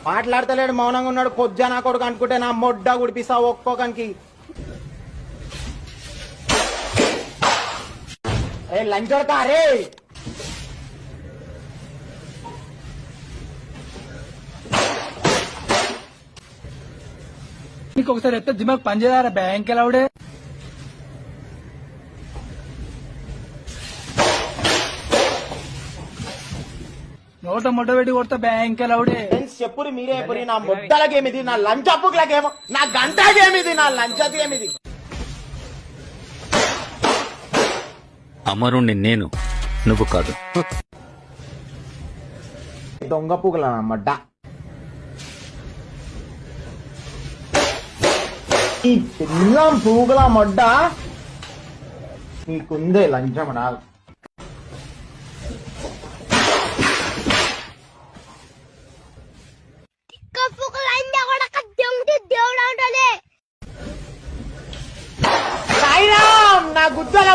మాట్లాడతలేడు, మౌనంగా ఉన్నాడు. కొజ్జా నా కొడుకు అనుకుంటే నా మొడ్డ గుడిపిస్తా ఒక్కొక్కనికి. అరే లంచోడతా అరే. నీకు ఒకసారి ఎత్తే దిమాగ్ పనిచేయారా బ్యాంక్ ఎలావుడే. నోట మొట్ట పెట్టి కొడతా బ్యాంక్ ఎలావుడే. చెప్పురి మీరే చెప్పురి. నా మొడ్డలకేమిది, నా లంచ్ అప్పులకేమో, నా గంటకేమిది, నా లంచకేమిది. అమరుణ్ణి నేను, నువ్వు కాదు. దొంగ పూగల నా మొడ్డ. ఈ పిల్లం పూగల మొడ్డ నీకుందే లంచం రాదు. సాయిరామ్, నా గుద్దల